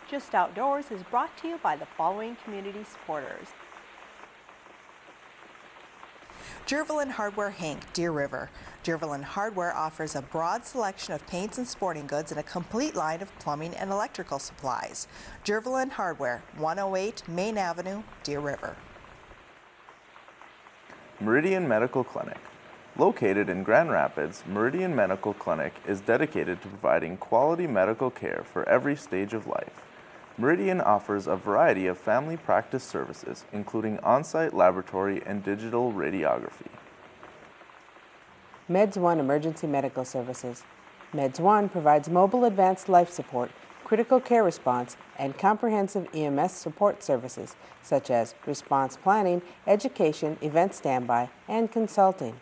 Just Outdoors is brought to you by the following community supporters. Jervalin Hardware Hank, Deer River. Jervalin Hardware offers a broad selection of paints and sporting goods and a complete line of plumbing and electrical supplies. Jervalin Hardware, 108 Main Avenue, Deer River. Meridian Medical Clinic. Located in Grand Rapids, Meridian Medical Clinic is dedicated to providing quality medical care for every stage of life. Meridian offers a variety of family practice services, including on-site laboratory and digital radiography. Meds One Emergency Medical Services. Meds One provides mobile advanced life support, critical care response, and comprehensive EMS support services, such as response planning, education, event standby, and consulting.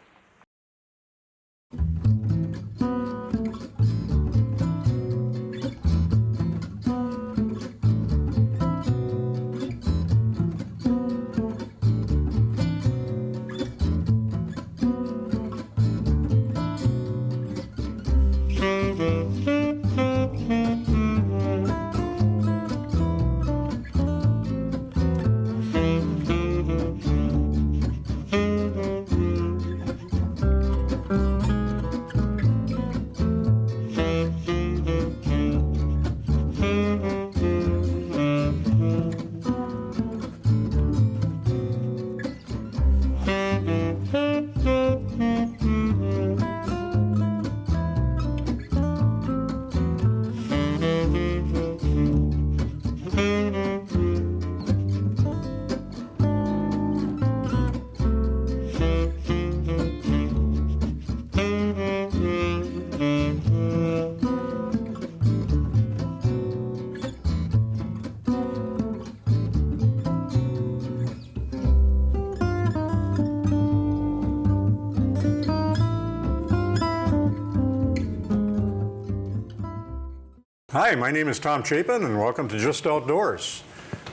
Hi, my name is Tom Chapin and welcome to Just Outdoors.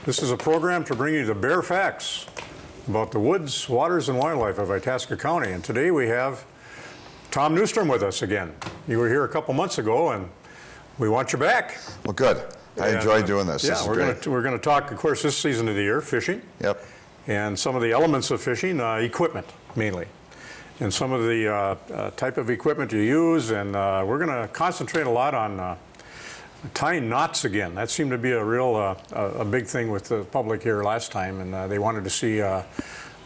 This is a program to bring you the bare facts about the woods, waters, and wildlife of Itasca County. And today we have Tom Neustrom with us again. You were here a couple months ago and we want you back. Well, good. I enjoy doing this. Yeah, we're going to talk, of course, this season of the year, fishing. Yep. And some of the elements of fishing, equipment mainly. And some of the type of equipment you use. And we're going to concentrate a lot on tying knots again. That seemed to be a real a big thing with the public here last time, and they wanted to see a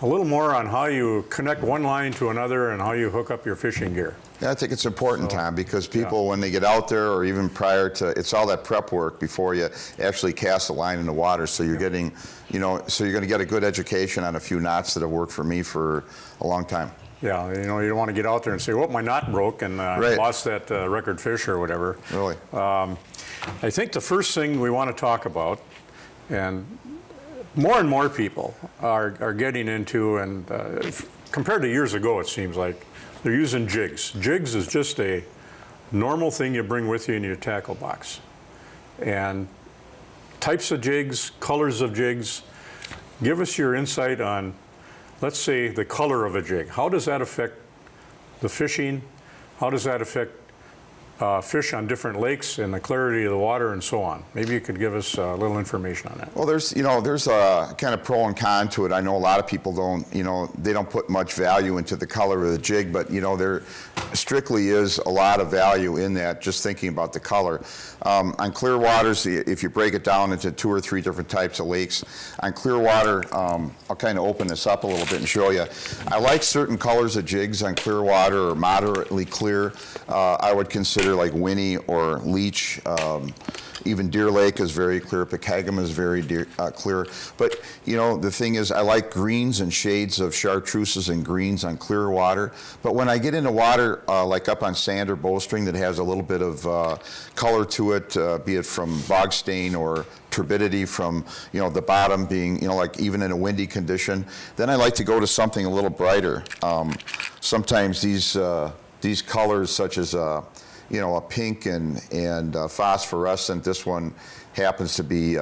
little more on how you connect one line to another and how you hook up your fishing gear. Yeah, I think it's important, Tom, because people, when they get out there, or even prior to, it's all that prep work before you actually cast a line in the water. So you're getting, so you're going to get a good education on a few knots that have worked for me for a long time. Yeah, you don't want to get out there and say, "Oh, my knot broke and right. lost that record fish or whatever." Really. I think the first thing we want to talk about, and more people are getting into, and compared to years ago, it seems like they're using jigs. Jigs is just a normal thing you bring with you in your tackle box. And types of jigs, colors of jigs. Give us your insight on, let's say, the color of a jig. How does that affect the fishing? How does that affect fish on different lakes and the clarity of the water and so on? Maybe you could give us a little information on that. Well, there's a kind of pro and con to it. I know a lot of people don't, they don't put much value into the color of the jig, but there strictly is a lot of value in that, just thinking about the color. On clear waters, if you break it down into 2 or 3 different types of lakes, on clear water, I'll kind of open this up a little bit and show you. I like certain colors of jigs on clear water or moderately clear. I would consider like Winnie or Leech. Even Deer Lake is very clear. Peckhagam is very clear. But the thing is, I like greens and shades of chartreuses and greens on clear water. But when I get into water like up on sand or bowstring that has a little bit of color to it, be it from bog stain or turbidity from the bottom being like even in a windy condition, then I like to go to something a little brighter. Sometimes these colors, such as you know, a pink and phosphorescent. This one happens to be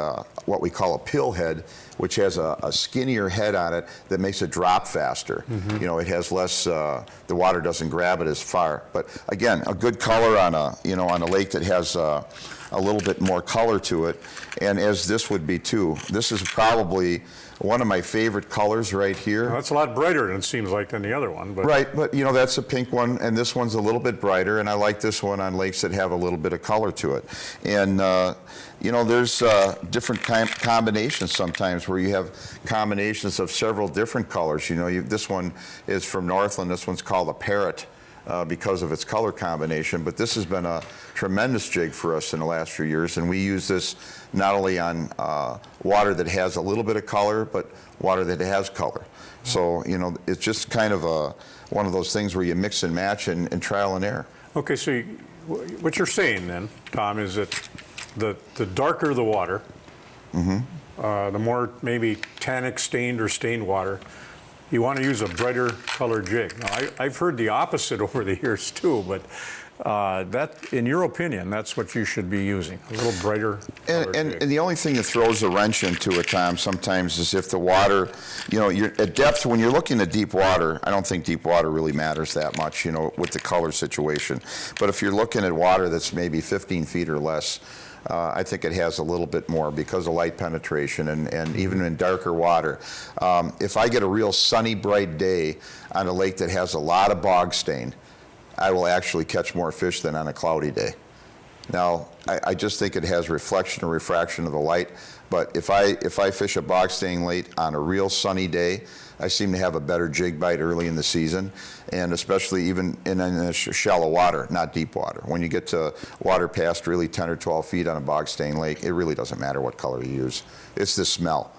what we call a pill head, which has a skinnier head on it that makes it drop faster. You know, it has less, the water doesn't grab it as far. But again, a good color on a, you know, on a lake that has a little bit more color to it, and as this would be too. This is probably one of my favorite colors right here. Well, that's a lot brighter than it seems like than the other one. But. Right, but you know, that's a pink one, and this one's a little bit brighter, and I like this one on lakes that have a little bit of color to it. And you know, there's different combinations sometimes where you have combinations of several different colors. You know, this one is from Northland. This one's called a parrot. Because of its color combination, but this has been a tremendous jig for us in the last few years, and we use this not only on water that has a little bit of color, but water that has color. So, you know, it's just kind of one of those things where you mix and match and trial and error. Okay, so what you're saying then, Tom, is that the darker the water, the more maybe tannic stained or stained water, you want to use a brighter colored jig. Now, I've heard the opposite over the years too, but that, in your opinion, that's what you should be using, a little brighter colored jig. And the only thing that throws a wrench into it, Tom, sometimes is if the water, you know, you're at depth, when you're looking at deep water, I don't think deep water really matters that much, you know, with the color situation. But if you're looking at water that's maybe 15 feet or less, I think it has a little bit more because of light penetration and even in darker water. If I get a real sunny, bright day on a lake that has a lot of bog stain, I will actually catch more fish than on a cloudy day. Now, I just think it has reflection and refraction of the light, but if I fish a bog stain lake on a real sunny day, I seem to have a better jig bite early in the season, and especially even in shallow water, not deep water. When you get to water past really 10 or 12 feet on a bog stain lake, it really doesn't matter what color you use. It's the smell.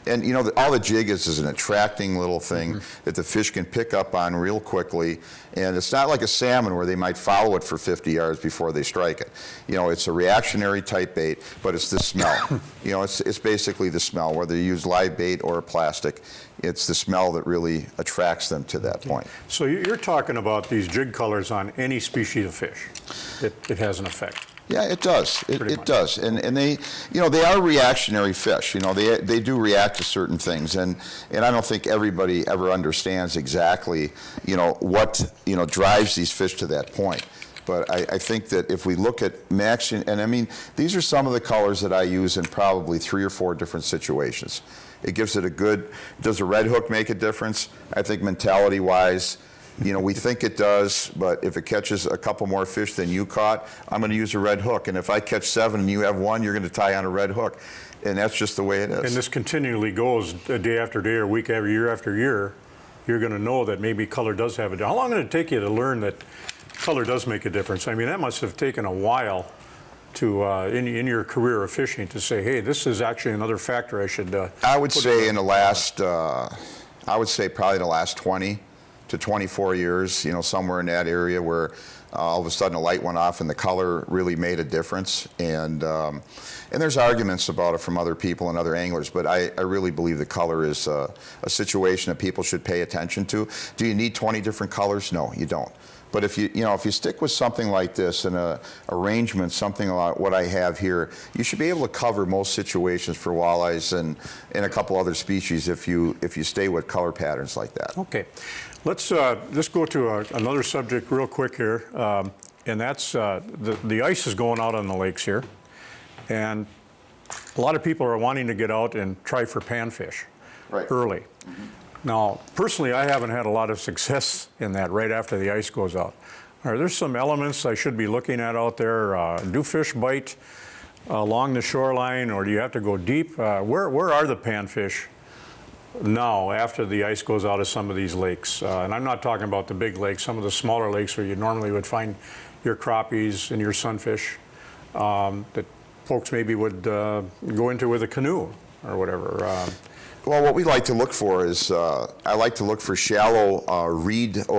And you know, all the jig is an attracting little thing that the fish can pick up on real quickly. And it's not like a salmon where they might follow it for 50 yards before they strike it. You know, it's a reactionary type bait, but it's the smell. You know, it's basically the smell, whether you use live bait or plastic. It's the smell that really attracts them to that point. So you're talking about these jig colors on any species of fish. It has an effect. Yeah, it does. It does. And they, you know, they are reactionary fish. You know, they do react to certain things. And I don't think everybody ever understands exactly, you know, what, you know, drives these fish to that point. But I think that if we look at matching, and I mean, these are some of the colors that I use in probably 3 or 4 different situations. It gives it a good, does a red hook make a difference? I think mentality-wise, you know, we think it does, but if it catches a couple more fish than you caught, I'm going to use a red hook. And if I catch 7 and you have 1, you're going to tie on a red hook. And that's just the way it is. And this continually goes day after day or week after year. You're going to know that maybe color does have a difference. How long did it take you to learn that color does make a difference? I mean, that must have taken a while to in your career of fishing to say, hey, this is actually another factor I should I would say in the last, I would say probably the last 20 to 24 years, you know, somewhere in that area where all of a sudden a light went off and the color really made a difference. And there's arguments about it from other people and other anglers, but I really believe the color is a situation that people should pay attention to. Do you need 20 different colors? No, you don't. But if you know, if you stick with something like this and a arrangement, something like what I have here, you should be able to cover most situations for walleyes and a couple other species if you stay with color patterns like that. Okay, let's go to another subject real quick here, and that's the ice is going out on the lakes here, and a lot of people are wanting to get out and try for panfish early. Now, personally, I haven't had a lot of success in that right after the ice goes out. Are there some elements I should be looking at out there? Do fish bite along the shoreline, or do you have to go deep? Where are the panfish now after the ice goes out of some of these lakes? And I'm not talking about the big lakes, some of the smaller lakes where you normally would find your crappies and your sunfish that folks maybe would go into with a canoe or whatever. Well, what we like to look for is, I like to look for shallow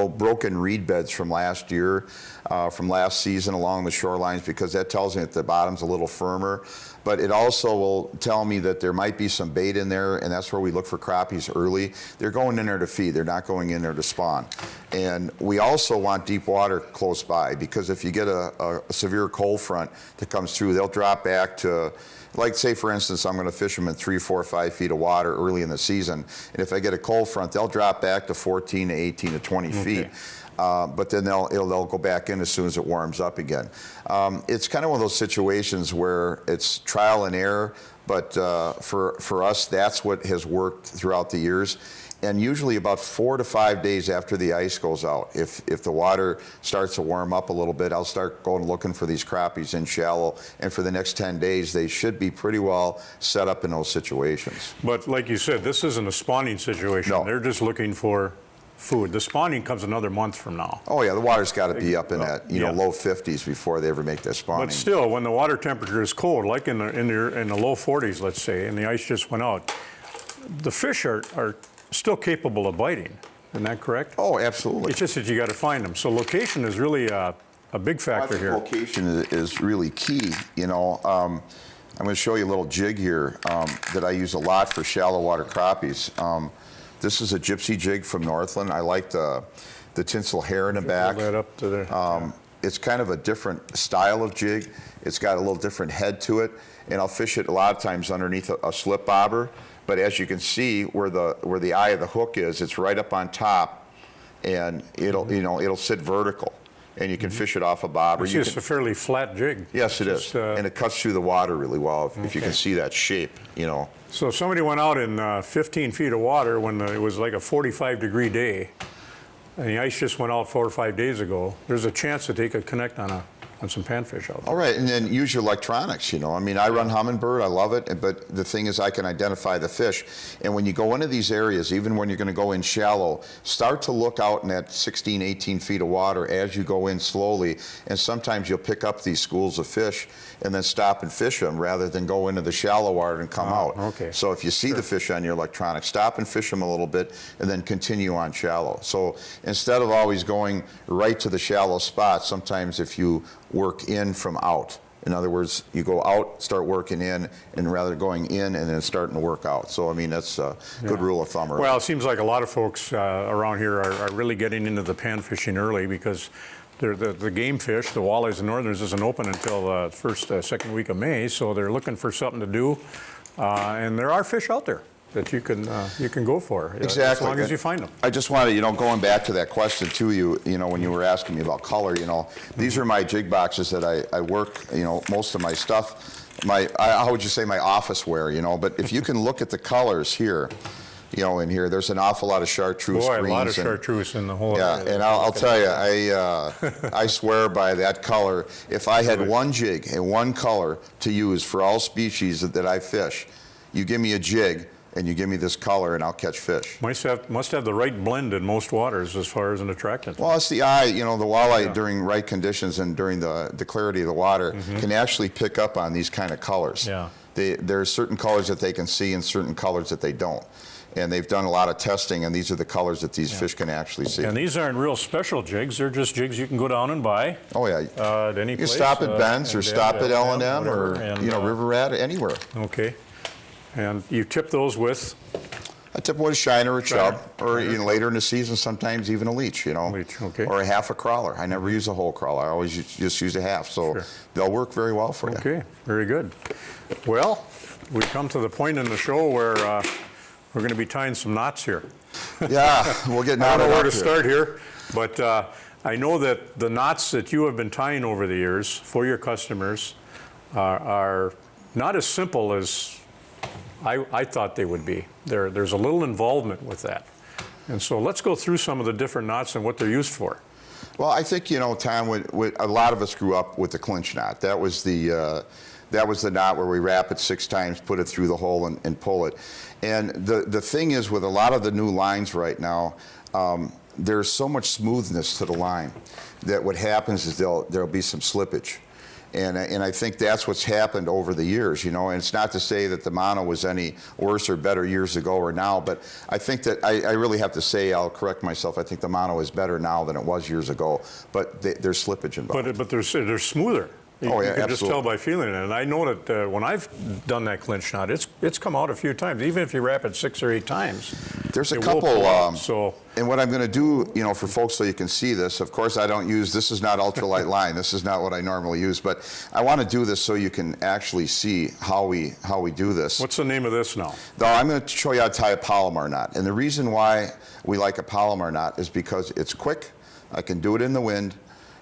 broken reed beds from last year, from last season along the shorelines, because that tells me that the bottom's a little firmer. But it also will tell me that there might be some bait in there, and that's where we look for crappies early. They're going in there to feed. They're not going in there to spawn. And we also want deep water close by, because if you get a severe cold front that comes through, they'll drop back to, like, say, for instance, I'm going to fish them in 3, 4, 5 feet of water early in the season. And if I get a cold front, they'll drop back to 14 to 18 to 20 feet. But then they'll go back in as soon as it warms up again. It's kind of one of those situations where it's trial and error, but for us, that's what has worked throughout the years. And usually about 4 to 5 days after the ice goes out, if the water starts to warm up a little bit, I'll start going looking for these crappies in shallow. And for the next 10 days, they should be pretty well set up in those situations. But like you said, this isn't a spawning situation. No. They're just looking for food. The spawning comes another month from now. Oh yeah, the water's got to be up in that yeah. low 50s before they ever make that spawning. But still, when the water temperature is cold, like in the low 40s, let's say, and the ice just went out, the fish are still capable of biting. Isn't that correct? Oh, absolutely. It's just that you got to find them. So location is really a big factor here. Location is really key. I'm going to show you a little jig here that I use a lot for shallow water crappies. This is a gypsy jig from Northland. I like the tinsel hair in the back. That up to there. It's kind of a different style of jig. It's got a little different head to it, and I'll fish it a lot of times underneath a slip bobber. But as you can see, where the eye of the hook is, it's right up on top, and it'll sit vertical, and you can fish it off a bobber. It's just a fairly flat jig. Yes, it is, and it cuts through the water really well if you can see that shape. So if somebody went out in 15 feet of water when it was like a 45-degree day, and the ice just went out 4 or 5 days ago, there's a chance that they could connect on some panfish out there. All right, and then use your electronics, I mean, I run Humminbird, I love it, but the thing is I can identify the fish. And when you go into these areas, even when you're going to go in shallow, start to look out in that 16, 18 feet of water as you go in slowly, and sometimes you'll pick up these schools of fish and then stop and fish them rather than go into the shallow water and come out. Okay. So if you see the fish on your electronics, stop and fish them a little bit and then continue on shallow. So instead of always going right to the shallow spot, sometimes if you work in from out. In other words, you go out, start working in, and rather going in and then starting to work out. So, I mean, that's a good rule of thumb. Well, it seems like a lot of folks around here are really getting into the pan fishing early, because the game fish, the walleyes and northerners, isn't open until the second week of May, so they're looking for something to do. And there are fish out there that you can go for, exactly, as long as you find them. I just wanted, going back to that question to you, when you were asking me about color, these are my jig boxes that I work, most of my stuff, how would you say, my office wear, but if you can look at the colors here, in here, there's an awful lot of chartreuse greens. Boy, a lot of chartreuse in the whole area. And I'll tell you, I swear by that color. If I had one jig and one color to use for all species that I fish, you give me a jig, and you give me this color and I'll catch fish. Must have the right blend in most waters as far as an attractant. Well, it's the eye, the walleye during right conditions and during the clarity of the water can actually pick up on these kind of colors. Yeah. There are certain colors that they can see and certain colors that they don't. And they've done a lot of testing, and these are the colors that these fish can actually see. And these aren't real special jigs. They're just jigs you can go down and buy. Oh, yeah. At any place. You stop at Ben's or stop at L&M or, River Rat, anywhere. Okay. And you tip those with? I tip with a shiner or chub, or later in the season, sometimes even a leech, Leech, okay. Or a half a crawler. I never use a whole crawler. I always just use a half, so they'll work very well for you. Okay, very good. Well, we come to the point in the show where we're going to be tying some knots here. Yeah, we'll get knotted. I don't know where to start here, but I know that the knots that you have been tying over the years for your customers are not as simple as I thought they would be. There's a little involvement with that. And so let's go through some of the different knots and what they're used for. Well, I think, Tom, a lot of us grew up with the clinch knot. That was the knot where we wrap it 6 times, put it through the hole, and pull it. And the thing is, with a lot of the new lines right now, there's so much smoothness to the line that what happens is there'll be some slippage. And I think that's what's happened over the years, you know, and it's not to say that the mono was any worse or better years ago or now, but I think that I really have to say, I'll correct myself, I think the mono is better now than it was years ago, but there's slippage involved. But they're smoother. Oh, yeah, you can just tell absolutely. by feeling it. And I know that when I've done that clinch knot, it's come out a few times. Even if you wrap it 6 or 8 times, There's a it will couple, pull out. So and what I'm going to do, you know, for folks so you can see this, of course I don't use, this is not ultralight line, this is not what I normally use, but I want to do this so you can actually see how we do this. what's the name of this now? Now I'm going to show you how to tie a palomar knot, and the reason why we like a palomar knot is because it's quick, I can do it in the wind,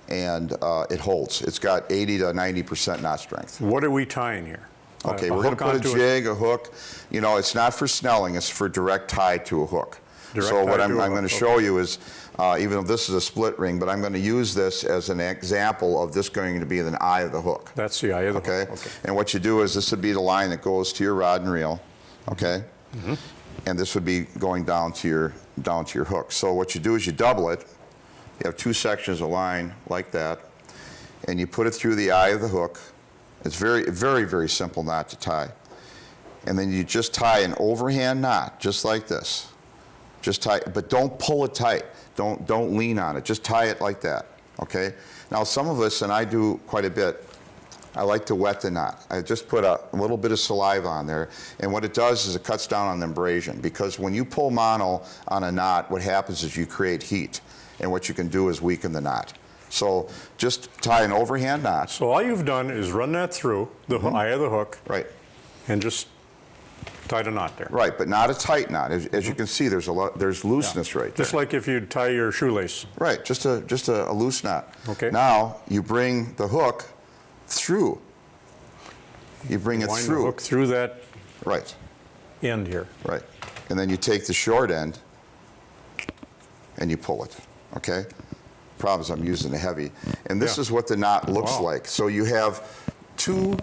and it holds. It's got 80 to 90% knot strength. What are we tying here? Okay, A we're going to hook put a onto jig, a hook. You know, it's not for snelling, it's for direct tie to a hook. Direct So what tie I'm to a going to hook, show you is, even though this is a split ring, but I'm going to use this as an example of this going to be the eye of the hook. That's the eye of the Okay? hook. Okay. And what you do is this would be the line that goes to your rod and reel, okay? Mm-hmm. And this would be going down to your hook. So what you do is you double it. You have 2 sections of line like that, and you put it through the eye of the hook. It's very, very, very simple knot to tie. And then you just tie an overhand knot, just like this. Just tie, but don't pull it tight. Don't lean on it. Just tie it like that, okay? Now some of us, and I do quite a bit, I like to wet the knot. I just put a little bit of saliva on there, and what it does is it cuts down on the abrasion, because when you pull mono on a knot, what happens is you create heat, and what you can do is weaken the knot. So just tie an overhand knot. So all you've done is run that through the eye of the hook Right. and just tied a knot there. Right, but not a tight knot. As you can see, there's looseness right there. Just like if you tie your shoelace. Right, just a loose knot. Okay. Now you bring the hook through. You bring it Wind the through. hook through that Right, end here. right. And then you take the short end and you pull it. Okay. Problem is I'm using the heavy, and this Yeah. is what the knot looks Wow. like. So you have 2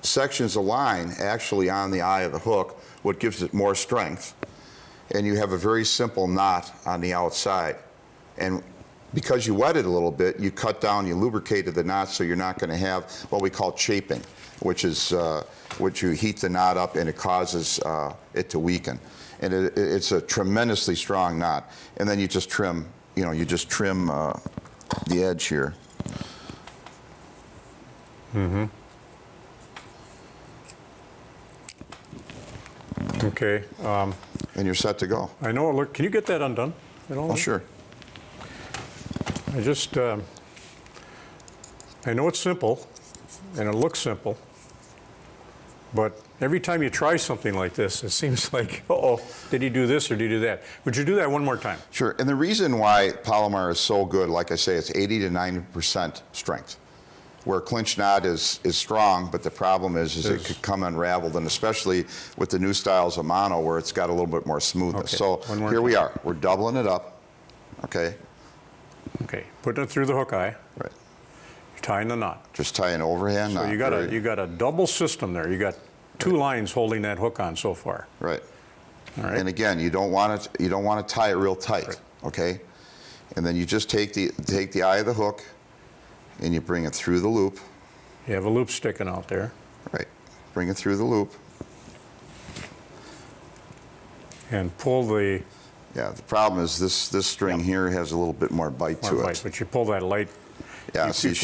sections of line actually on the eye of the hook, what gives it more strength, and you have a very simple knot on the outside. And because you wet it a little bit, you cut down, you lubricated the knot, so you're not going to have what we call chafing, which is which you heat the knot up and it causes it to weaken. And it's a tremendously strong knot. And then you just trim, you know, the edge here. Mm-hmm. Okay. And you're set to go. I know. Look, can you get that undone? Oh, sure. I just, I know it's simple, and it looks simple, but every time you try something like this, it seems like, uh-oh, did he do this or did he do that? Would you do that one more time? Sure. And the reason why Palomar is so good, like I say, it's 80 to 90% strength. Where clinch knot is strong, but the problem is it could come unraveled, and especially with the new styles of mono where it's got a little bit more smoothness. Okay. So here we are. We're doubling it up. Okay. Okay. Putting it through the hook eye. Right. You're tying the knot. Just tie an overhand knot. So you got a double system there. You got 2 lines holding that hook on so far. Right. All right. And again, you don't want to tie it real tight. Right. Okay. And then you just take the eye of the hook and you bring it through the loop. You have a loop sticking out there. Right. Bring it through the loop. And pull the Yeah, the problem is this string here has a little bit more bite to light, it. but you pull that light. Yeah, you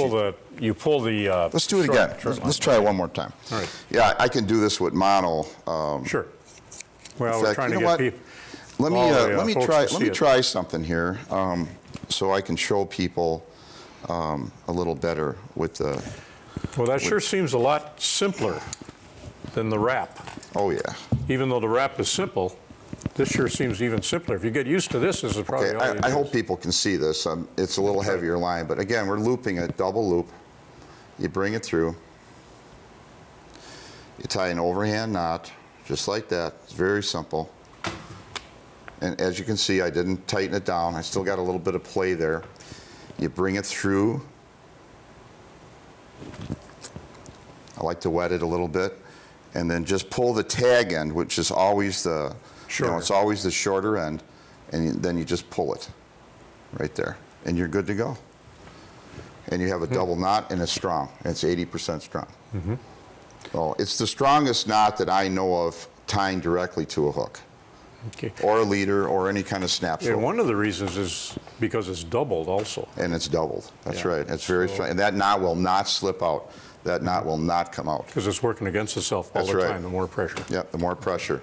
pull the. Let's do it short- again. short Let's line. try it one more time. All right. Yeah, I can do this with mono. Sure. Well, in we're fact, trying you to know get what? people. Let me all the, let me folks try to see let me it. try something here, so I can show people a little better with the. Well, that sure seems a lot simpler than the wrap. Oh yeah. Even though the wrap is simple, this sure seems even simpler. If you get used to this is probably Okay, all you I do. hope people can see this. It's a little heavier line, but again, we're looping a double loop. You bring it through. You tie an overhand knot, just like that. It's very simple. And as you can see, I didn't tighten it down. I still got a little bit of play there. You bring it through. I like to wet it a little bit. And then just pull the tag end, which is always the, it's always the shorter end. And then you just pull it right there. And you're good to go. and you have a double knot, and it's strong. It's 80% strong. So it's the strongest knot that I know of tying directly to a hook. Okay. Or a leader, or any kind of snap And swivel. one of the reasons is because it's doubled also. And it's doubled. That's Yeah. right. It's very strong. And that knot will not slip out. That knot will not come out. Because it's working against itself all That's the right. time, the more pressure. Yep, the more pressure.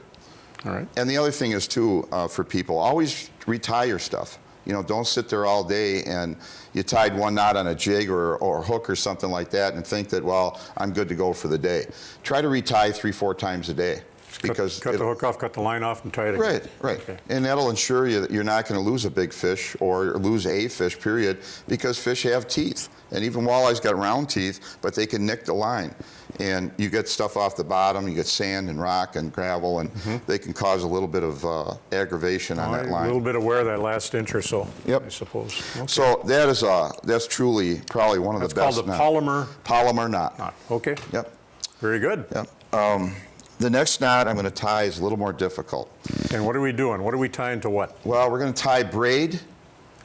All right. And the other thing is, too, for people, always retie your stuff. You know, don't sit there all day and you tied one knot on a jig or a hook or something like that and think that, well, I'm good to go for the day. Try to retie 3-4 times a day. Because cut the hook off, cut the line off, and tie it again. Right, right. Okay. And that'll ensure you that you're not going to lose a big fish or lose a fish, period, because fish have teeth. And even walleyes got round teeth, but they can nick the line. And you get stuff off the bottom, you get sand and rock and gravel, and they can cause a little bit of aggravation on that line. A little bit of wear that last inch or so, Yep. I suppose. Okay. So that is that's truly probably one of That's the best called the knot. Polymer knot. knot. Okay. Yep. Very good. Yep. The next knot I'm going to tie is a little more difficult. And what are we doing? What are we tying to what? Well, we're going to tie braid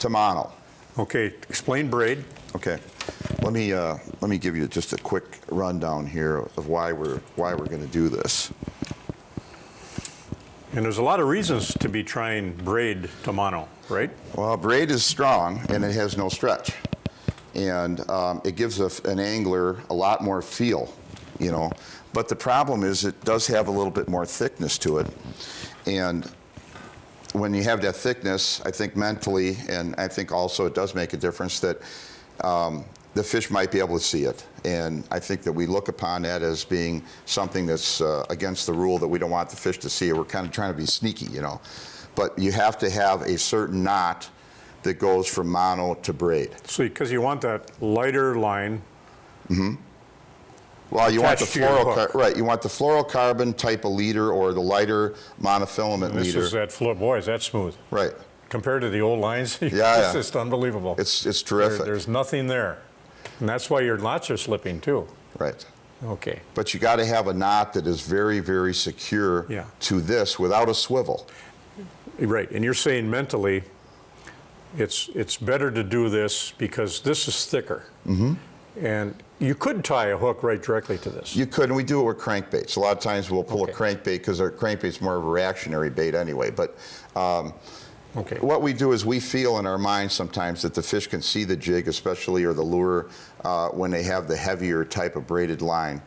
to mono. Okay, explain braid. Okay, let me give you just a quick rundown here of why we're going to do this. And there's a lot of reasons to be trying braid to mono, right? Well, braid is strong and it has no stretch, and it gives an angler a lot more feel, you know. But the problem is it does have a little bit more thickness to it, and when you have that thickness, I think mentally, and I think also it does make a difference that the fish might be able to see it. And I think that we look upon that as being something that's against the rule, that we don't want the fish to see it. We're kind of trying to be sneaky, you know. But you have to have a certain knot that goes from mono to braid. So, because you want that lighter line. Well, you want the attached to your hook. right. You want the fluorocarbon type of leader or the lighter monofilament This leader. is that boy, is that smooth. Right. Compared to the old lines, Yeah, it's just unbelievable. It's terrific. There's nothing there. And that's why your knots are slipping too. Right. Okay. But you got to have a knot that is very, very secure Yeah. to this without a swivel. Right, and you're saying mentally, it's better to do this because this is thicker. And you could tie a hook right directly to this. You could, and we do it with crankbaits. A lot of times we'll pull Okay. a crankbait because our crankbait's more of a reactionary bait anyway. But Okay. what we do is we feel in our minds sometimes that the fish can see the jig, especially, or the lure, when they have the heavier type of braided line.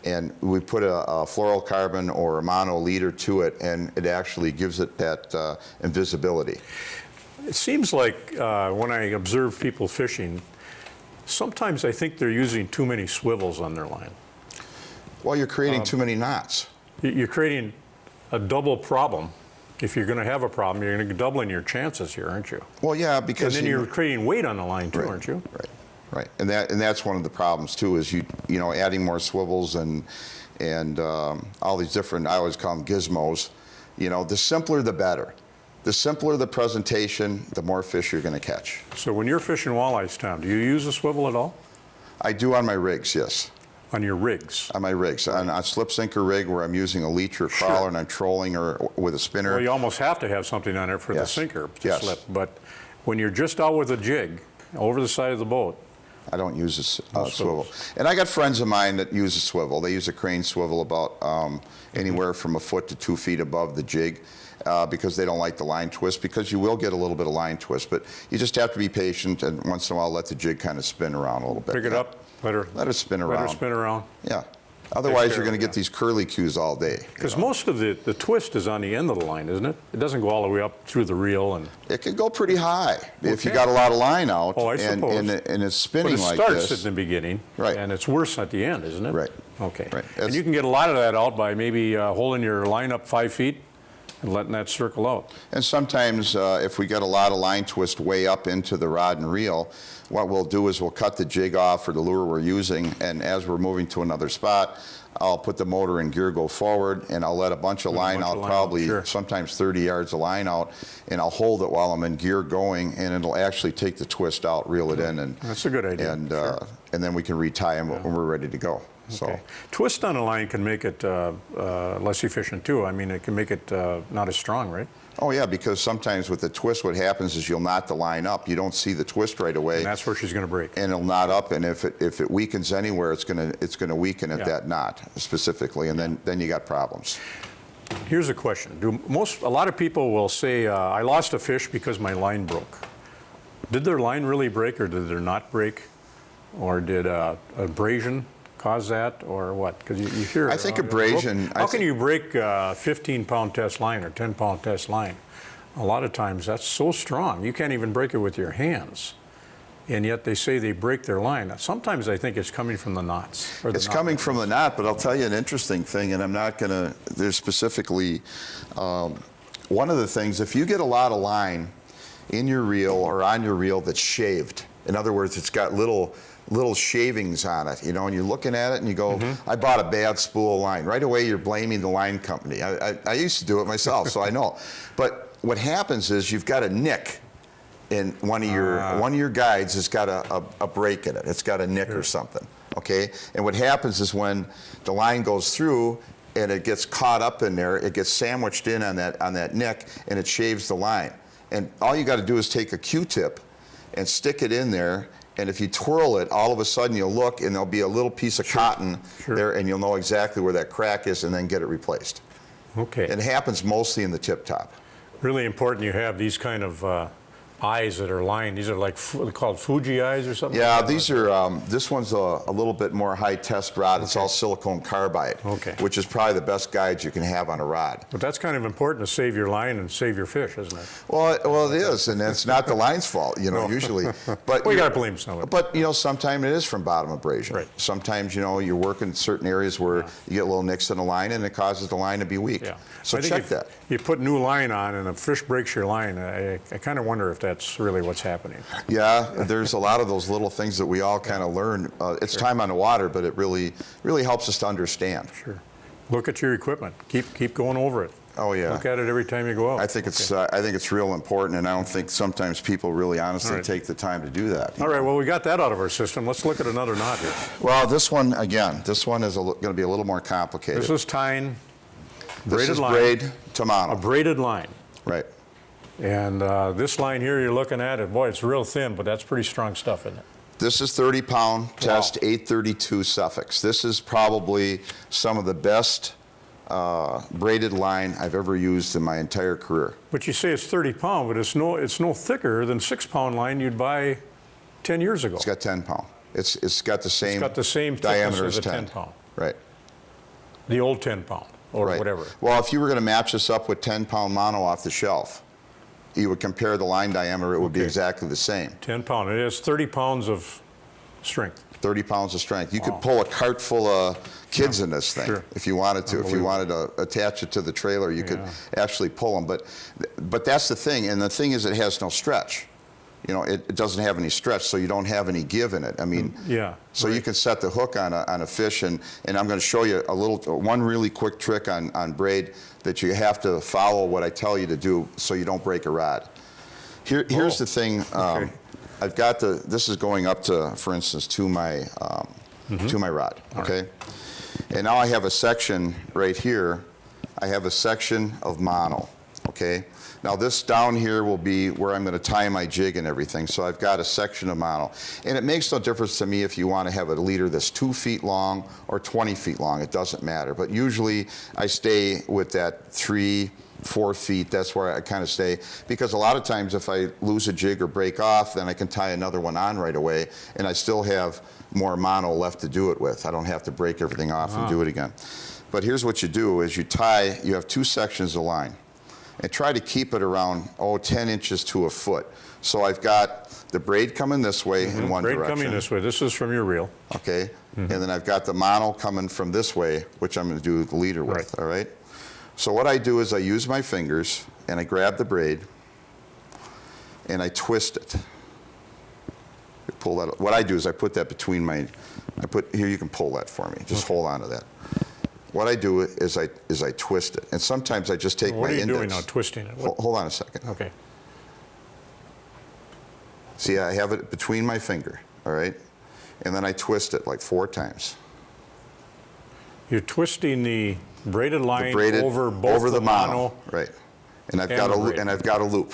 And we put a fluorocarbon or a mono leader to it, and it actually gives it that invisibility. It seems like when I observe people fishing, sometimes I think they're using too many swivels on their line. Well, you're creating too many knots. You're creating a double problem. If you're going to have a problem, you're going to be doubling your chances here, aren't you? Well, yeah, because And then you're creating weight on the line too, Right, aren't you? Right, right, and that's one of the problems too. Is you know, adding more swivels and all these different, I always call them gizmos. You know, the simpler the better. The simpler the presentation, the more fish you're going to catch. So when you're fishing walleyes, Tom, do you use a swivel at all I do on my rigs, yes. on your rigs? On my rigs, on a slip sinker rig where I'm using a leech or crawler and I'm trolling or with a spinner. Well, you almost have to have something on there for the Yes. sinker to Yes. slip. But when you're just out with a jig over the side of the boat, I don't use a swivel. swivels. And I got friends of mine that use a swivel. They use a crane swivel about anywhere from 1 foot to 2 feet above the jig because they don't like the line twist, because you will get a little bit of line twist. But you just have to be patient and once in a while let the jig kind of spin around a little bit. pick it up, let her spin Let around. her spin around. Yeah. Otherwise, care you're going of to it, get these curly cues all day. Because most of the twist is on the end of the line, isn't it? It doesn't go all the way up through the reel. And It can go pretty high if you Okay. got a lot of line out Oh, I and suppose. it's but spinning it like starts this. at the beginning, Right. and it's worse at the end, isn't it? Right. Okay. Right. And That's- you can get a lot of that out by maybe holding your line up 5 feet and letting that circle out. And sometimes if we get a lot of line twist way up into the rod and reel, what we'll do is we'll cut the jig off or the lure we're using, and as we're moving to another spot, I'll put the motor in gear, go forward, and I'll let a bunch of line out, probably sure. sometimes 30 yards of line out, and I'll hold it while I'm in gear going, and it'll actually take the twist out, reel it in, and That's a good idea. And then we can retie them when we're ready to go. So. Okay. Twist on a line can make it less efficient too. I mean, it can make it not as strong, right? Oh yeah, because sometimes with the twist, what happens is you'll knot the line up. You don't see the twist right away. And that's where she's going to break. And it'll knot up, and if it weakens anywhere, it's gonna weaken at that knot specifically, and then you got problems. Here's a question. A lot of people will say, I lost a fish because my line broke. Did their line really break, or did it not break? Or did abrasion cause that, or what? Because you hear. I think abrasion. How can you break a 15-pound test line or 10-pound test line? A lot of times that's so strong you can't even break it with your hands, and yet they say they break their line. Sometimes I think it's coming from the knots. It's coming from the knot, but I'll tell you an interesting thing, and I'm not going to. There's specifically one of the things. If you get a lot of line in your reel or on your reel that's shaved, in other words, it's got little shavings on it, you know, and you're looking at it and you go, I bought a bad spool of line. Right away, you're blaming the line company. I used to do it myself, so I know. But what happens is you've got a nick in one of your guides has got a break in it. It's got a nick or something, okay? And what happens is when the line goes through and it gets caught up in there, it gets sandwiched in on that nick, and it shaves the line. And all you got to do is take a Q-tip and stick it in there, and if you twirl it, all of a sudden you'll look and there'll be a little piece of cotton there, and you'll know exactly where that crack is, and then get it replaced. Okay. And it happens mostly in the tip top. Really important you have these kind of eyes that are lined. These are like called Fuji eyes or something? Yeah, like that? these are, this one's a little bit more high test rod. It's all silicone carbide, which is probably the best guides you can have on a rod. But that's kind of important to save your line and save your fish, isn't it? Well, it is, and it's not the line's fault, you know, usually. But we got to blame someone. But, you know, sometimes it is from bottom abrasion. Right. Sometimes, you know, you're working in certain areas where you get little nicks in the line, and it causes the line to be weak. Yeah. So check that. You put new line on, and a fish breaks your line. I kind of wonder if that's really what's happening. Yeah, there's a lot of those little things that we all kind of learn. It's time on the water, but it really helps us to understand. Sure. Look at your equipment. Keep going over it. Oh yeah. Look at it every time you go out. I think it's real important, and I don't think sometimes people really honestly take the time to do that. All right. Well, we got that out of our system. Let's look at another knot here. Well, this one again. This one is going to be a little more complicated. This is tying braided line. Braid to mono. A braided line. Right. And this line here you're looking at it, boy, it's real thin, but that's pretty strong stuff, isn't it? This is 30-pound test 832 Suffolk. This is probably some of the best braided line I've ever used in my entire career. But you say it's 30-pound, but it's no thicker than 6-pound line you'd buy 10 years ago. It's got 10-pound. It's got the same. It's got the same diameter as a 10. 10-pound. Right. The old 10-pound or whatever. Well, if you were going to match this up with 10-pound mono off the shelf, you would compare the line diameter, it would be exactly the same. 10-pound. It has 30 pounds of strength. 30 pounds of strength. You could pull a cart full of kids in this thing if you wanted to. If you wanted to attach it to the trailer, you could actually pull them. But that's the thing. And the thing is, it has no stretch. You know, it doesn't have any stretch, so you don't have any give in it. I mean, so you can set the hook on a fish, and I'm going to show you one really quick trick on braid that you have to follow what I tell you to do so you don't break a rod. Here's the thing. I've got this is going up to, for instance, to my rod, okay? And now I have a section right here. I have a section of mono, okay? Now this down here will be where I'm going to tie my jig and everything, so I've got a section of mono. And it makes no difference to me if you want to have a leader that's 2 feet long or 20 feet long, it doesn't matter. But usually I stay with that 3, 4 feet, that's where I kind of stay, because a lot of times if I lose a jig or break off, then I can tie another one on right away, and I still have more mono left to do it with. I don't have to break everything off and do it again. But here's what you do, is you have 2 sections of line, and try to keep it around, 10 inches to a foot. So I've got the braid coming this way in one direction. Braid coming this way. This is from your reel. Okay. And then I've got the mono coming from this way, which I'm going to do the leader with, all right? So what I do is I use my fingers, and I grab the braid, and I twist it. Pull that. What I do is I put that between my, here you can pull that for me. Just hold on to that. What I do is I twist it, and sometimes I just take my index. What are you doing now, twisting it? Hold on a second. Okay. See, I have it between my finger, all right? And then I twist it like 4 times. You're twisting the braided line over both the mono. Right. And I've got a braid. and I've got a loop.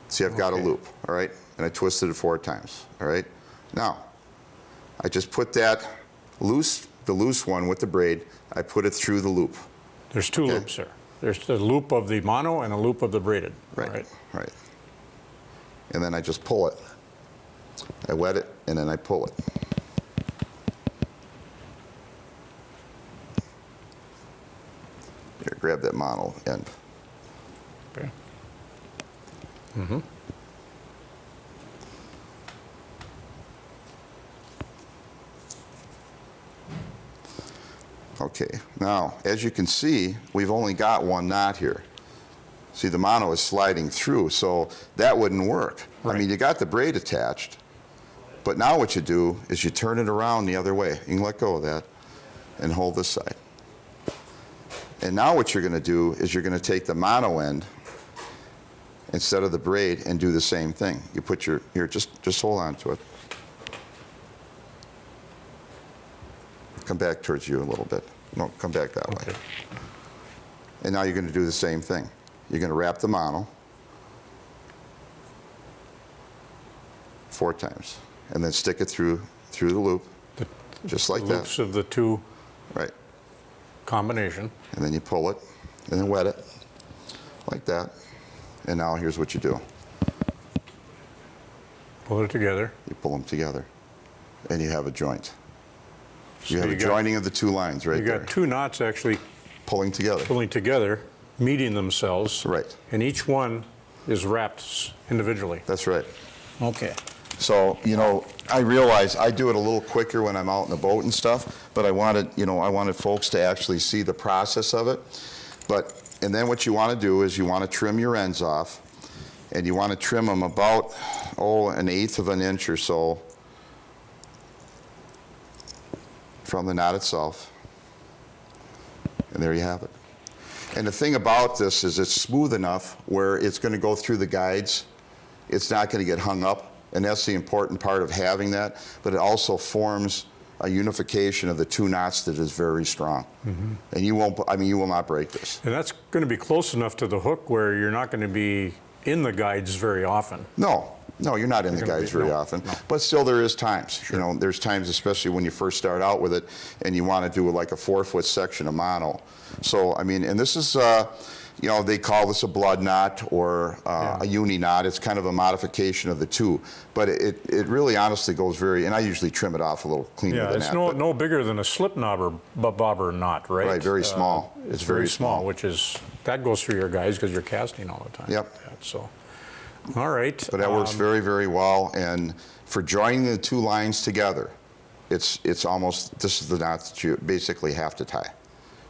See, I've got a Okay. loop, all right? And I twisted it 4 times, all right? Now, I just put that the loose one with the braid, I put it through the loop. There's 2 Okay. loops there. There's the loop of the mono and a loop of the braided. Right, right. And then I just pull it. I wet it, and then I pull it. Here, grab that mono end. Okay. Mm-hmm. Okay, now, as you can see, we've only got 1 knot here. See, the mono is sliding through, so that wouldn't work. Right. I mean, you got the braid attached, but now what you do is you turn it around the other way. You can let go of that and hold this side. And now what you're going to do is you're going to take the mono end instead of the braid and do the same thing. You put your, here, just hold on to it. Come back towards you a little bit. No, come back that way. Okay. And now you're going to do the same thing. You're going to wrap the mono 4 times, and then stick it through the loop, just like that. Loops of the 2 Right. combination. And then you pull it, and then wet it, like that. And now here's what you do. Pull it together. You pull them together, and you have a joint. You So have a joining of the 2 lines right You there. got 2 knots actually Pulling together. pulling together, meeting themselves. Right. And each one is wrapped individually. That's right. Okay. So, you know, I realize I do it a little quicker when I'm out in the boat and stuff, but I wanted, you know, I wanted folks to actually see the process of it. But, and then what you want to do is you want to trim your ends off, and you want to trim them about, 1/8 of an inch or so from the knot itself. And there you have it. And the thing about this is it's smooth enough where it's going to go through the guides. It's not going to get hung up. And that's the important part of having that, but it also forms a unification of the 2 knots that is very strong. Mm-hmm. And you won't, I mean, you will not break this. And that's going to be close enough to the hook where you're not going to be in the guides very often. No, you're not in the guides very often. No. But still there is times. Sure. You know, there's times, especially when you first start out with it, and you want to do like a 4-foot section of mono. So, I mean, and this is, you know, they call this a blood knot or a uni knot. It's kind of a modification of the 2. But it really honestly goes very, and I usually trim it off a little cleaner Yeah, than it's that. no bigger than a slip knob or bobber knot, right? Right, very small. It's very small, which is, that goes through your guides because you're casting all the time. Yep. Yeah, so, all right. But that works very, very well. And for joining the 2 lines together, it's almost, this is the knot that you basically have to tie.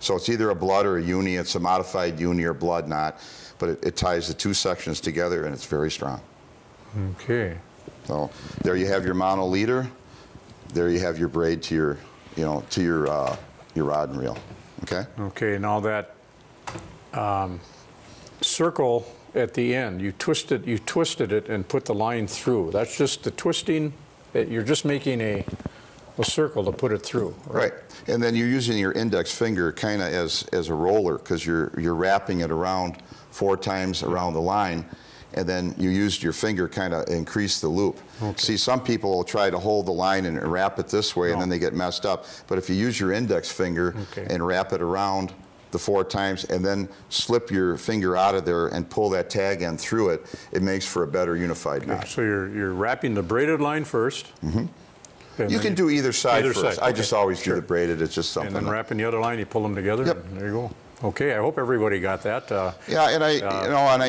So it's either a blood or a uni. It's a modified uni or blood knot, but it ties the 2 sections together, and it's very strong. Okay. So there you have your mono leader. There you have your braid to your, you know, to your rod and reel. Okay. Okay. Now that circle at the end, you twisted it and put the line through. That's just the twisting. You're just making a circle to put it through. Right. And then you're using your index finger kind of as a roller, because you're wrapping it around 4 times around the line, and then you used your finger kind of increase the loop. Okay. See, some people will try to hold the line and wrap it this way, and then they get messed up. But if you use your index finger and wrap it around the 4 times and then slip your finger out of there and pull that tag end through it, it makes for a better unified knot. So you're wrapping the braided line first. Mm-hmm. You can do either side first. I just always do the braided. It's just something. And then wrapping the other line, you pull them together. Yep. And there you go. Okay, I hope everybody got that. Yeah, and I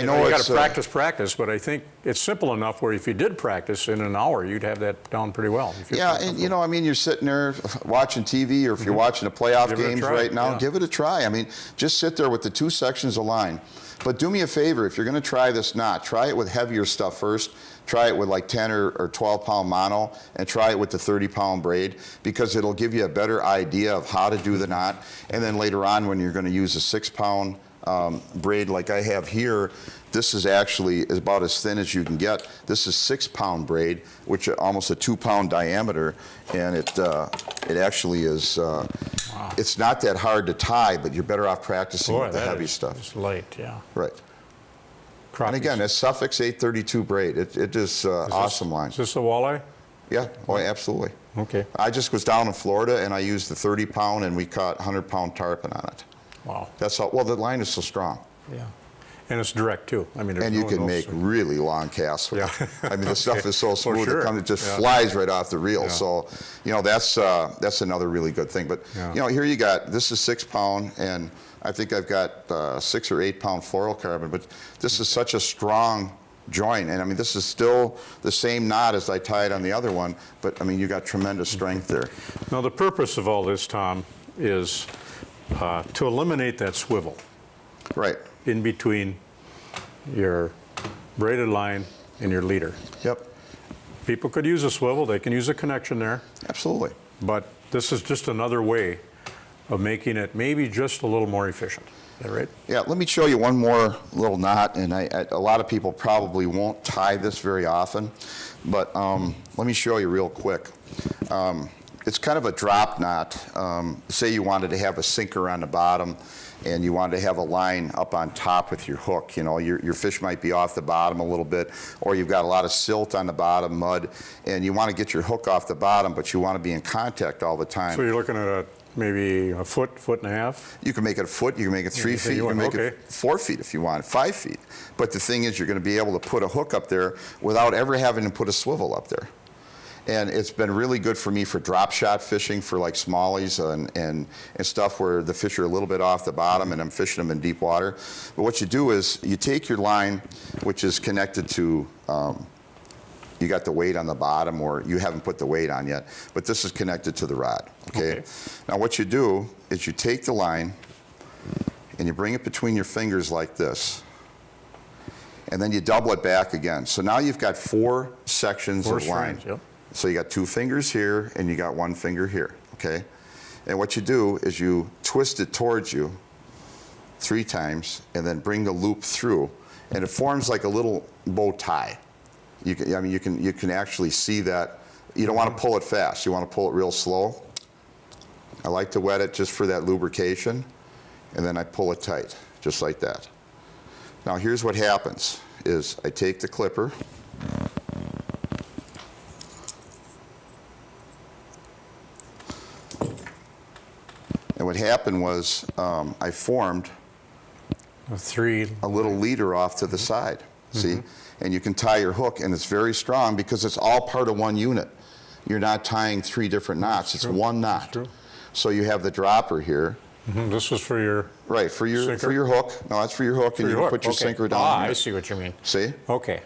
know you got it's to practice, but I think it's simple enough where if you did practice in an hour, you'd have that down pretty well. Yeah, and you know, I mean, you're sitting there watching TV, or if you're watching the playoff games right now, give it a try. I mean, just sit there with the 2 sections of line. But do me a favor, if you're going to try this knot, try it with heavier stuff first. Try it with like 10 or 12 pound mono, and try it with the 30-pound braid, because it'll give you a better idea of how to do the knot. And then later on, when you're going to use a 6-pound braid like I have here, this is actually about as thin as you can get. This is 6-pound braid, which is almost a 2-pound diameter, and it actually is it's not that hard to tie, but you're better off practicing with the heavy stuff. It's light, yeah. Right. Crappies. And again, it's Suffolk's 832 braid. It is awesome line. Is this a walleye? Yeah, oh, absolutely. Okay. I just was down in Florida and I used the 30-pound and we caught 100-pound tarpon on it. Wow. That's how, well, the line is so strong. Yeah. And it's direct too. I mean, And you can make really long casts with it. I mean, the stuff is so smooth, it just flies right off the reel. Yeah. So, you know, that's another really good thing. But, you know, here you got, this is 6-pound, and I think I've got 6 or 8-pound fluorocarbon, but this is such a strong joint. And I mean, this is still the same knot as I tied on the other one, but I mean, you got tremendous strength there. Now, the purpose of all this, Tom, is to eliminate that swivel. Right. In between your braided line and your leader. Yep. People could use a swivel, they can use a connection there. Absolutely. But this is just another way of making it maybe just a little more efficient. Is that right? Yeah, let me show you one more little knot, and a lot of people probably won't tie this very often, but let me show you real quick. It's kind of a drop knot. Say you wanted to have a sinker on the bottom and you wanted to have a line up on top with your hook. You know, your fish might be off the bottom a little bit, or you've got a lot of silt on the bottom, mud, and you want to get your hook off the bottom, but you want to be in contact all the time. So you're looking at maybe a foot, foot and a half? You can make it a foot, you can make it 3 feet, you can make it 4 feet if you want, 5 feet. But the thing is, you're going to be able to put a hook up there without ever having to put a swivel up there. And it's been really good for me for drop shot fishing for like smallies and stuff where the fish are a little bit off the bottom and I'm fishing them in deep water. But what you do is you take your line, which is connected to, you got the weight on the bottom, or you haven't put the weight on yet, but this is connected to the rod, okay? Now what you do is you take the line and you bring it between your fingers like this, and then you double it back again. So now you've got 4 sections of line. Yep. So you got 2 fingers here and you got 1 finger here, okay? And what you do is you twist it towards you 3 times and then bring the loop through, and it forms like a little bow tie. You can actually see that. You don't want to pull it fast. You want to pull it real slow. I like to wet it just for that lubrication, and then I pull it tight, just like that. Now here's what happens, is I take the clipper, and what happened was I formed a little leader off to the side, see? And you can tie your hook, and it's very strong because it's all part of one unit. You're not tying 3 different knots, it's one knot. So you have the dropper here. This was for your for your hook. No, that's for your hook, and you can put your sinker down here. I see what you mean. See? Okay.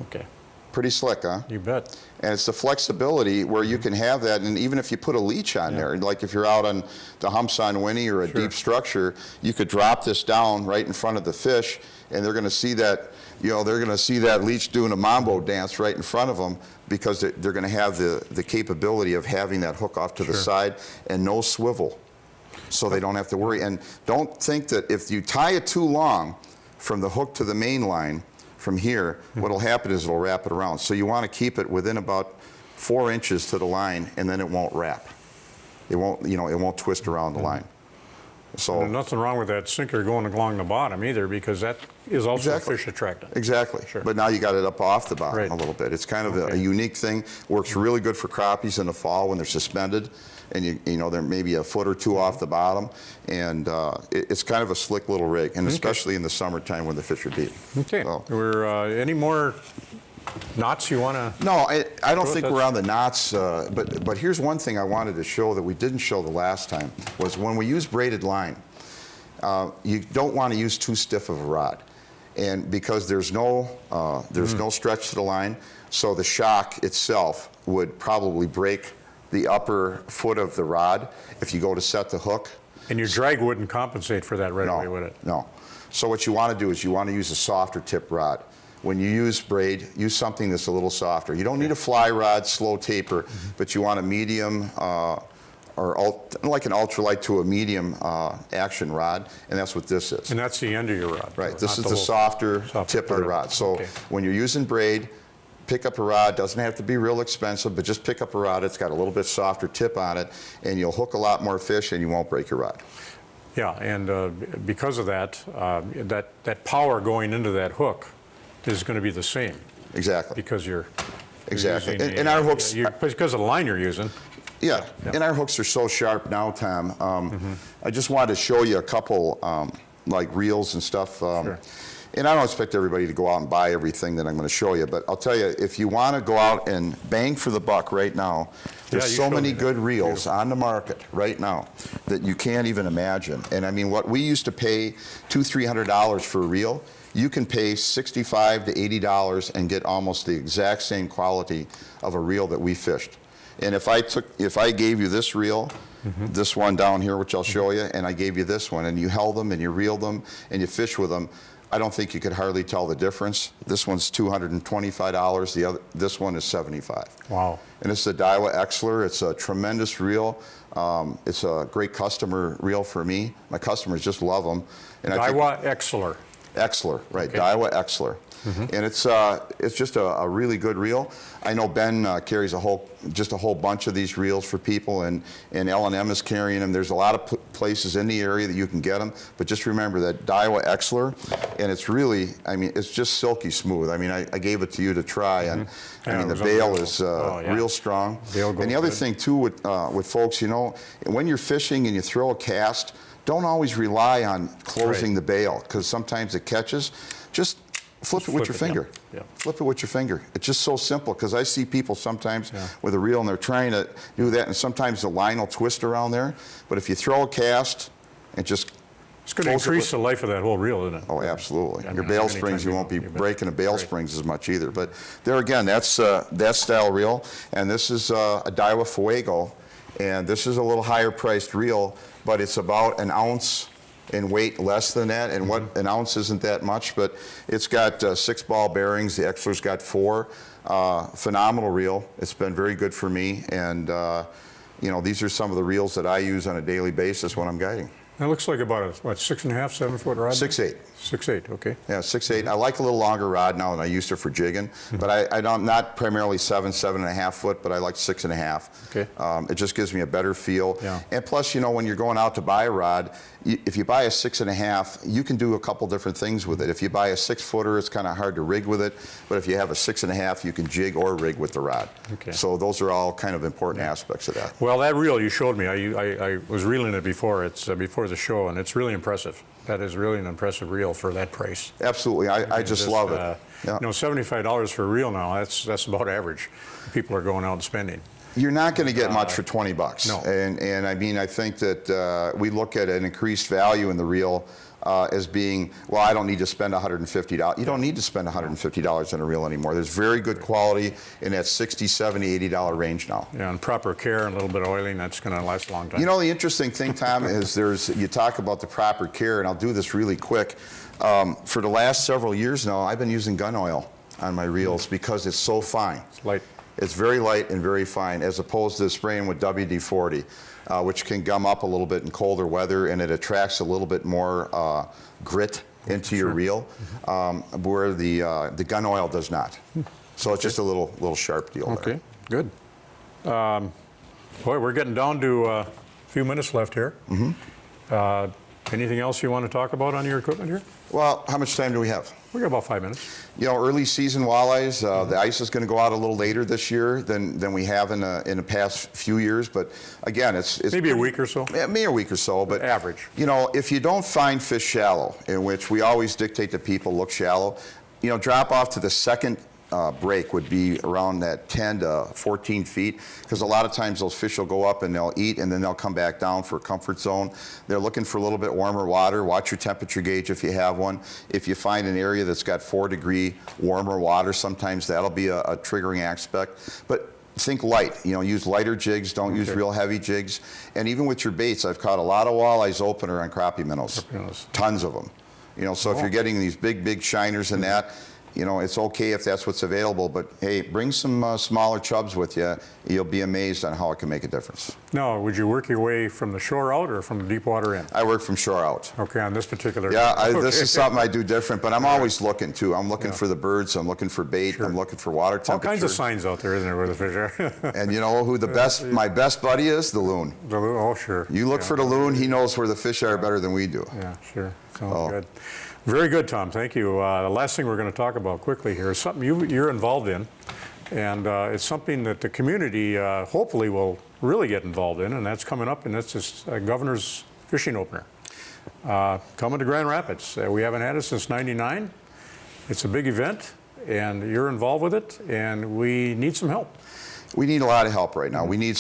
Okay. Pretty slick, huh? You bet. And it's the flexibility where you can have that, and even if you put a leech on there, like if you're out on the humps on Winnie or a deep structure, you could drop this down right in front of the fish, and they're going to see that, you know, they're going to see that leech doing a mambo dance right in front of them, because they're going to have the capability of having that hook off to the side and no swivel, so they don't have to worry. And don't think that if you tie it too long from the hook to the main line from here, what'll happen is it'll wrap it around. So you want to keep it within about 4 inches to the line, and then it won't wrap. It won't, you know, it won't twist around the line. So there's nothing wrong with that sinker going along the bottom either, because that is also fish attractant. Exactly. But now you got it up off the bottom a little bit. It's kind of a unique thing. Works really good for crappies in the fall when they're suspended, and you know, they're maybe a foot or 2 off the bottom, and it's kind of a slick little rig, and especially in the summertime when the fish are deep. Okay. So, any more knots you want to? No, I don't think we're on the knots, but here's one thing I wanted to show that we didn't show the last time, was when we use braided line, you don't want to use too stiff of a rod, and because there's no stretch to the line, so the shock itself would probably break the upper foot of the rod if you go to set the hook. And your drag wouldn't compensate for that right away, would it? No. So what you want to do is you want to use a softer tip rod. When you use braid, use something that's a little softer. You don't need a fly rod, slow taper, but you want a medium like an ultralight to a medium action rod, and that's what this is. And that's the end of your rod. Right. This is the softer tip of the rod. So when you're using braid, pick up a rod. Doesn't have to be real expensive, but just pick up a rod. It's got a little bit softer tip on it, and you'll hook a lot more fish, and you won't break your rod. Yeah, and because of that, that power going into that hook is going to be the same. Exactly. Because you're exactly. using And our hooks, because of the line you're using. Yeah, and our hooks are so sharp now, Tom. I just wanted to show you a couple like reels and stuff. Sure. And I don't expect everybody to go out and buy everything that I'm going to show you, but I'll tell you, if you want to go out and bang for the buck right now, there's so many good reels on the market right now that you can't even imagine. And I mean, what we used to pay $200–300 for a reel, you can pay $65 to $80 and get almost the exact same quality of a reel that we fished. And if I gave you this reel, this one down here, which I'll show you, and I gave you this one, and you held them and you reeled them and you fished with them, I don't think you could hardly tell the difference. This one's $225. This one is $75. Wow. And it's a Daiwa Exler. It's a tremendous reel. It's a great customer reel for me. My customers just love them. And Daiwa Exler. Exler, right? Okay. Daiwa Exler. And it's just a really good reel. I know Ben carries just a whole bunch of these reels for people, and L&M is carrying them. There's a lot of places in the area that you can get them, but just remember that Daiwa Exler, and it's really, I mean, it's just silky smooth. I mean, I gave it to you to try, and I mean, the bail is real strong. And the other thing too with folks, you know, when you're fishing and you throw a cast, don't always rely on closing the bail, because sometimes it catches. Just flip it with your finger. Yeah. Flip it with your finger. It's just so simple, because I see people sometimes with a reel and they're trying to do that, and sometimes the line will twist around there. But if you throw a cast and just it's going to increase the life of that whole reel, isn't it? Oh, absolutely. I mean, Your bail springs, you won't be breaking the bail Right. springs as much either. But there again, that's that style reel, and this is a Daiwa Fuego, and this is a little higher priced reel, but it's about an ounce in weight less than that, and what an ounce isn't that much, but it's got 6 ball bearings. The Exler's got 4. Phenomenal reel. It's been very good for me, and you know, these are some of the reels that I use on a daily basis when I'm guiding. That looks like about a, what, 6.5, 7 foot rod? 6'8". 6'8", okay. Yeah, 6'8". I like a little longer rod now than I used to for jigging, but I don't, not primarily 7.5 foot, but I like 6.5. Okay. It just gives me a better feel. Yeah. And plus, you know, when you're going out to buy a rod, if you buy a 6.5, you can do a couple different things with it. If you buy a 6 footer, it's kind of hard to rig with it, but if you have a 6.5, you can jig or rig with the rod. Okay. So those are all kind of important aspects of that. Well, that reel you showed me, I was reeling it before. It's before the show, and it's really impressive. That is really an impressive reel for that price. Absolutely, I just love it. You know, $75 for a reel now, that's about average. People are going out and spending. You're not going to get much for 20 bucks. No. And I mean, I think that we look at an increased value in the reel as being, well, I don't need to spend $150. You don't need to spend $150 on a reel anymore. There's very good quality in that $60, $70, $80 range now. Yeah, and proper care and a little bit of oiling, that's going to last a long time. You know, the interesting thing, Tom, is you talk about the proper care, and I'll do this really quick. For the last several years now, I've been using gun oil on my reels because it's so fine. It's light. It's very light and very fine, as opposed to spraying with WD-40, which can gum up a little bit in colder weather, and it attracts a little bit more grit into your reel, where the gun oil does not. So it's just a little sharp deal there. Okay, good. Boy, we're getting down to a few minutes left here. Anything else you want to talk about on your equipment here? Well, how much time do we have? We got about 5 minutes. You know, early season walleyes, the ice is going to go out a little later this year than we have in the past few years. But again, it's maybe a week or so. Yeah, maybe a week or so, but average. You know, if you don't find fish shallow, in which we always dictate to people look shallow, you know, drop off to the second break would be around that 10 to 14 feet, because a lot of times those fish will go up and they'll eat and then they'll come back down for a comfort zone. They're looking for a little bit warmer water. Watch your temperature gauge if you have one. If you find an area that's got 4-degree warmer water, sometimes that'll be a triggering aspect. But think light, you know, use lighter jigs, don't use real heavy jigs. And even with your baits, I've caught a lot of walleyes opener on crappie minnows, tons of them. You know, so if you're getting these big shiners and that, you know, it's okay if that's what's available, but hey, bring some smaller chubs with you. You'll be amazed on how it can make a difference. Now, would you work your way from the shore out or from the deep water in? I work from shore out. Okay, on this particular. Yeah, this is something I do different, but I'm always looking too. I'm looking for the birds, I'm looking for bait, I'm looking for water temperature. All kinds of signs out there, isn't there, where the fish are? And you know who my best buddy is? The loon. The loon, oh sure. You look for the loon, he knows where the fish are better than we do. Yeah, sure. Sounds good. Very good, Tom. Thank you. The last thing we're going to talk about quickly here is something you're involved in, and it's something that the community hopefully will really get involved in, and that's coming up, and that's this Governor's Fishing Opener coming to Grand Rapids. We haven't had it since '99. It's a big event, and you're involved with it, and we need some help. We need a lot of help right now. We need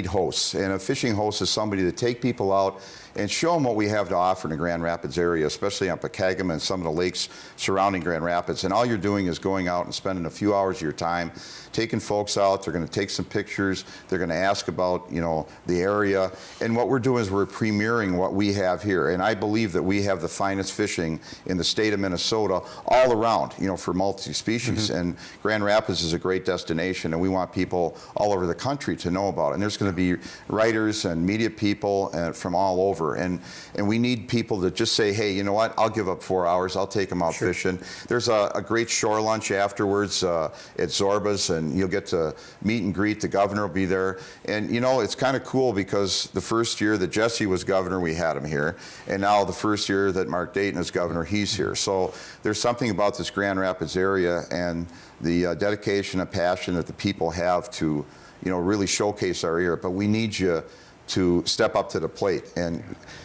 hosts, and a fishing host is somebody to take people out and show them what we have to offer in the Grand Rapids area, especially on Pekagama and some of the lakes surrounding Grand Rapids. And all you're doing is going out and spending a few hours of your time, taking folks out. They're going to take some pictures. They're going to ask about, you know, the area. And what we're doing is we're premiering what we have here. And I believe that we have the finest fishing in the state of Minnesota all around, you know, for multi-species. And Grand Rapids is a great destination, and we want people all over the country to know about it. And there's going to be writers and media people from all over. And we need people to just say, hey, you know what, I'll give up 4 hours, I'll take them out fishing. There's a great shore lunch afterwards at Zorba's, and you'll get to meet and greet. The governor will be there. And you know, it's kind of cool because the first year that Jesse was governor, we had him here. And now the first year that Mark Dayton is governor, he's here. So there's something about this Grand Rapids area and the dedication and passion that the people have to, you know, really showcase our area. But we need you to step up to the plate and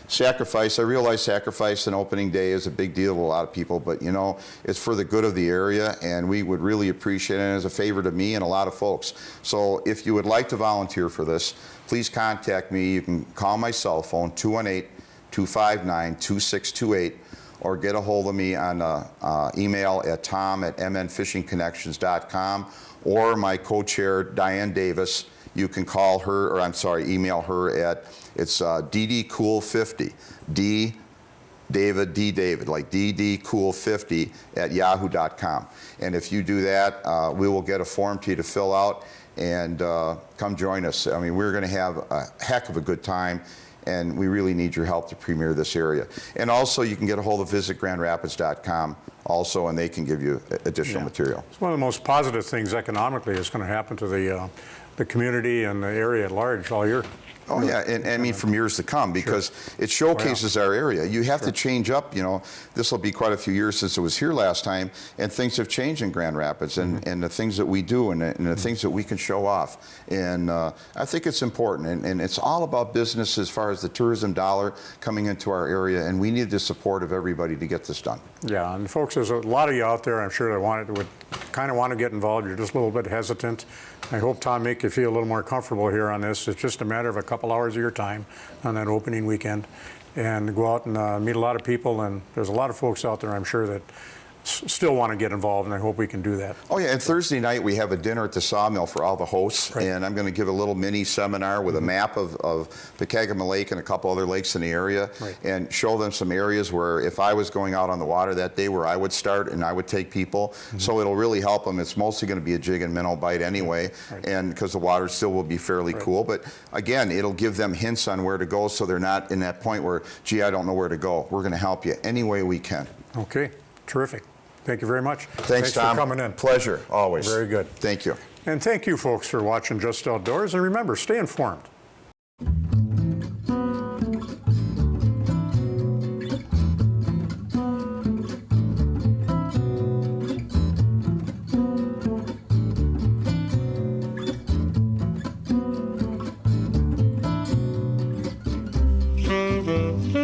sacrifice. I realize sacrifice on opening day is a big deal to a lot of people, but you know, it's for the good of the area, and we would really appreciate it as a favor to me and a lot of folks. So if you would like to volunteer for this, please contact me. You can call my cell phone, 218-259-2628, or get a hold of me on email at tom@mnfishingconnections.com, or my co-chair, Diane Davis. You can call her, or I'm sorry, email her at, it's ddcool50, D David, D David, like ddcool50 at yahoo.com. And if you do that, we will get a form to you to fill out, and come join us. I mean, we're going to have a heck of a good time, and we really need your help to premiere this area. And also, you can get a hold of visitgrandrapids.com also, and they can give you additional material. It's one of the most positive things economically that's going to happen to the community and the area at large all year. Oh yeah, and I mean from years to come, because it showcases our area. You have to change up, you know, this will be quite a few years since it was here last time, and things have changed in Grand Rapids, and the things that we do, and the things that we can show off. And I think it's important, and it's all about business as far as the tourism dollar coming into our area, and we need the support of everybody to get this done. Yeah, and folks, there's a lot of you out there, I'm sure, that would kind of want to get involved. You're just a little bit hesitant. I hope Tom make you feel a little more comfortable here on this. It's just a matter of a couple hours of your time on that opening weekend, and go out and meet a lot of people. And there's a lot of folks out there, I'm sure, that still want to get involved, and I hope we can do that. Oh yeah, and Thursday night we have a dinner at the Sawmill for all the hosts, and I'm going to give a little mini seminar with a map of Pekagama Lake and a couple other lakes in the area, and show them some areas where if I was going out on the water that day, where I would start and I would take people. So it'll really help them. It's mostly going to be a jig and minnow bite anyway, and because the water still will be fairly cool, but again, it'll give them hints on where to go, so they're not in that point where, gee, I don't know where to go. We're going to help you any way we can. Okay, terrific. Thank you very much. Thanks, Tom. for coming in. Pleasure, always. Very good. Thank you. And thank you, folks, for watching Just Outdoors. And remember, stay informed. Mm-hmm.